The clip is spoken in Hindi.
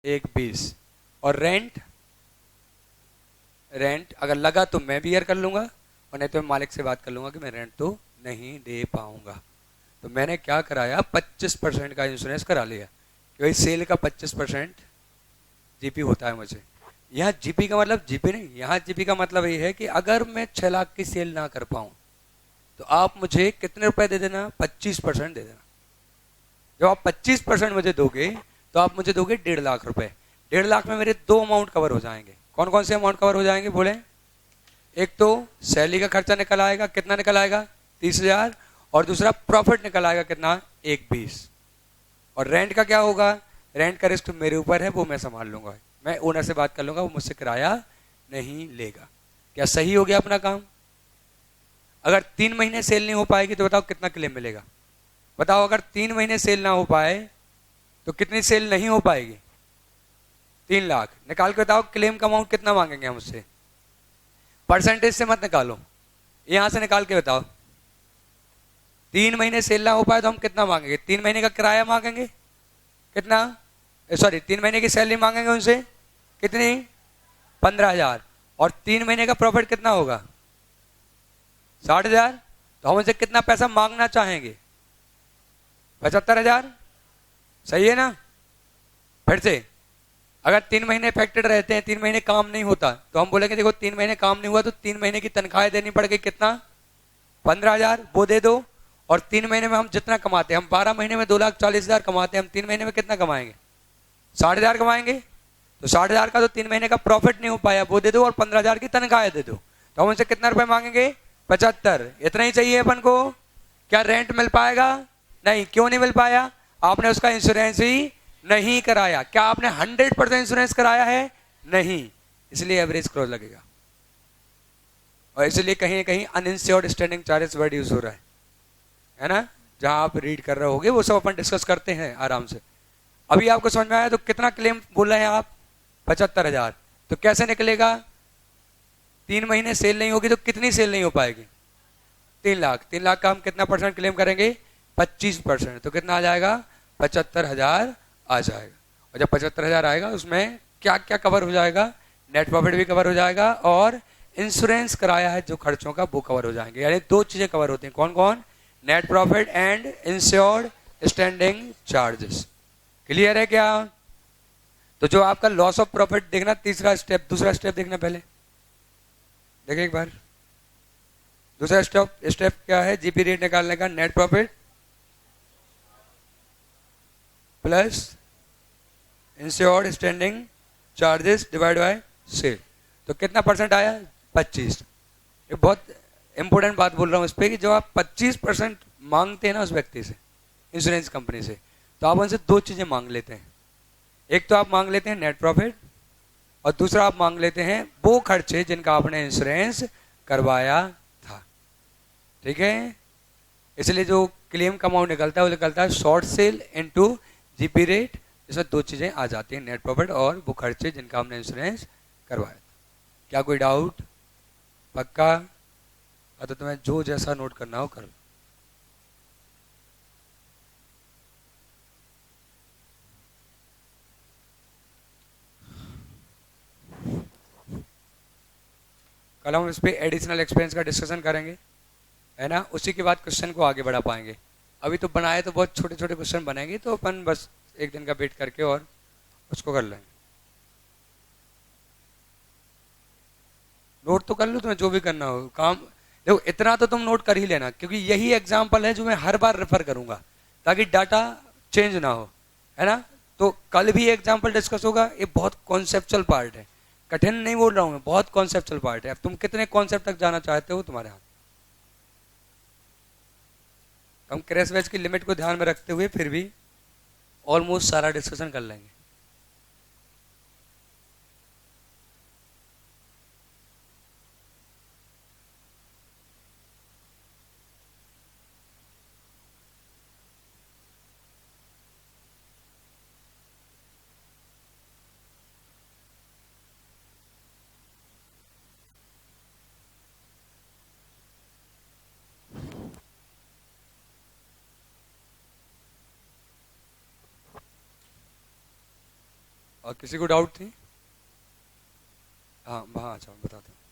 1.20। और रेंट, रेंट अगर लगा तो मैं बियर कर लूंगा, और नहीं तो मैं मालिक से बात कर लूंगा कि मैं रेंट तो नहीं दे पाऊंगा। तो मैंने क्या कराया, 25% का इंश्योरेंस करा लिया, क्योंकि सेल का 25% जीपी होता है मुझे। यहाँ जीपी का मतलब जीपी नहीं, यहाँ जीपी का मतलब ये है कि अगर मैं 6 लाख की सेल ना कर पाऊं तो आप मुझे कितने रुपए दे देना, 25% दे देना। जब आप 25% मुझे दोगे तो आप मुझे दोगे 1.5 लाख रुपए। 1.5 लाख में मेरे दो अमाउंट कवर हो जाएंगे। कौन कौन से अमाउंट कवर हो जाएंगे बोले? एक तो सैलरी का खर्चा निकल आएगा, कितना निकल आएगा, 30,000। और दूसरा प्रॉफिट निकल आएगा कितना, 1.20। और रेंट का क्या होगा, रेंट का रिस्क मेरे ऊपर है, वो मैं संभाल लूंगा। मैं ओनर से बात कर लूंगा, वो मुझसे किराया नहीं लेगा। क्या सही हो गया अपना काम? अगर 3 महीने सेल नहीं हो पाएगी तो बताओ कितना क्लेम मिलेगा? बताओ, अगर 3 महीने सेल ना हो पाए तो कितनी सेल नहीं हो पाएगी? 3 लाख। निकाल के बताओ क्लेम का अमाउंट कितना मांगेंगे हम उससे। परसेंटेज से मत निकालो, यहां से निकाल के बताओ। 3 महीने सेल ना हो पाए तो हम कितना मांगेंगे? 3 महीने का किराया मांगेंगे कितना, सॉरी 3 महीने की सैलरी मांगेंगे उनसे कितनी, 15,000। और 3 महीने का प्रॉफिट कितना होगा, 60,000। तो हम उनसे कितना पैसा मांगना चाहेंगे, 75,000। सही है ना? फिर से, अगर 3 महीने इफेक्टेड रहते हैं, 3 महीने काम नहीं होता, तो हम बोलेंगे देखो 3 महीने काम नहीं हुआ तो 3 महीने की तनख्वाह देनी पड़ गई, कितना, 15,000, वो दे दो। और 3 महीने में हम जितना कमाते हैं, हम 12 महीने में 2,40,000 कमाते हैं, हम 3 महीने में कितना कमाएंगे, 60,000 कमाएंगे। तो 60,000 का तो 3 महीने का प्रॉफिट नहीं हो पाया, वो दे दो, और 15,000 की तनख्वाह दे दो। तो हम उनसे कितना रुपए मांगेंगे, 75। इतना ही चाहिए अपन को। क्या रेंट मिल पाएगा? नहीं। क्यों नहीं मिल पाया? आपने उसका इंश्योरेंस ही नहीं कराया। क्या आपने 100% इंश्योरेंस कराया है? नहीं। इसलिए एवरेज क्रॉस लगेगा, और इसलिए कहीं कहीं uninsured standing charges word use हो रहा है ना? जहां आप रीड कर रहे होगे वो सब अपन डिस्कस करते हैं आराम से। अभी आपको समझ में आया? तो कितना क्लेम बोल रहे हैं आप, 75,000। तो कैसे निकलेगा, 3 महीने सेल नहीं होगी तो कितनी सेल नहीं हो पाएगी, 3 लाख। 3 लाख का हम कितना परसेंट क्लेम करेंगे, 25%। तो कितना आ जाएगा, 75,000 आ जाएगा। और जब 75,000 आएगा उसमें क्या क्या कवर हो जाएगा, नेट प्रॉफिट भी कवर हो जाएगा, और इंश्योरेंस कराया है जो खर्चों का वो कवर हो जाएंगे। यानी दो चीजें कवर होती हैं, कौन कौन, net profit and insured standing charges. Clear है क्या? तो जो आपका लॉस ऑफ प्रॉफिट देखना, तीसरा स्टेप, दूसरा स्टेप देखना पहले, देखें एक बार। दूसरा स्टेप स्टेप क्या है, जीपी रेट निकालने का, net profit plus insured standing charges divide by sale. तो कितना परसेंट आया, 25। ये बहुत इंपॉर्टेंट बात बोल रहा हूं इस पर, कि जो आप 25% मांगते हैं ना उस व्यक्ति से, इंश्योरेंस कंपनी से, तो आप उनसे दो चीजें मांग लेते हैं। एक तो आप मांग लेते हैं नेट प्रॉफिट, और दूसरा आप मांग लेते हैं वो खर्चे जिनका आपने इंश्योरेंस करवाया था। ठीक है? इसलिए जो क्लेम का अमाउंट निकलता है वो निकलता है short cell into GP rate. इसमें दो चीजें आ जाती हैं, नेट प्रॉफिट और वो खर्चे जिनका हमने इंश्योरेंस करवाया था। क्या कोई डाउट? पक्का? तो तुम्हें जो जैसा नोट करना हो कर लो। कल हम इस पे एडिशनल एक्सपेंस का डिस्कशन करेंगे, है ना? उसी के बाद क्वेश्चन को आगे बढ़ा पाएंगे। अभी तो बनाए तो बहुत छोटे छोटे क्वेश्चन बनेंगे, तो अपन बस एक दिन का वेट करके और उसको कर लेंगे। नोट तो कर लो, तुम्हें जो भी करना हो काम। देखो इतना तो तुम नोट कर ही लेना, क्योंकि यही एग्जाम्पल है जो मैं हर बार रेफर करूंगा, ताकि डाटा चेंज ना हो, है ना? तो कल भी एग्जाम्पल डिस्कस होगा। ये बहुत कॉन्सेप्चुअल पार्ट है, कठिन नहीं बोल रहा हूं मैं, बहुत कॉन्सेप्चुअल पार्ट है। अब तुम कितने कॉन्सेप्ट तक जाना चाहते हो, तुम्हारे हाथ। हम क्रैश बैच की लिमिट को ध्यान में रखते हुए फिर भी ऑलमोस्ट सारा डिस्कशन कर लेंगे। और किसी को डाउट थी? हाँ हाँ, अच्छा बता दो।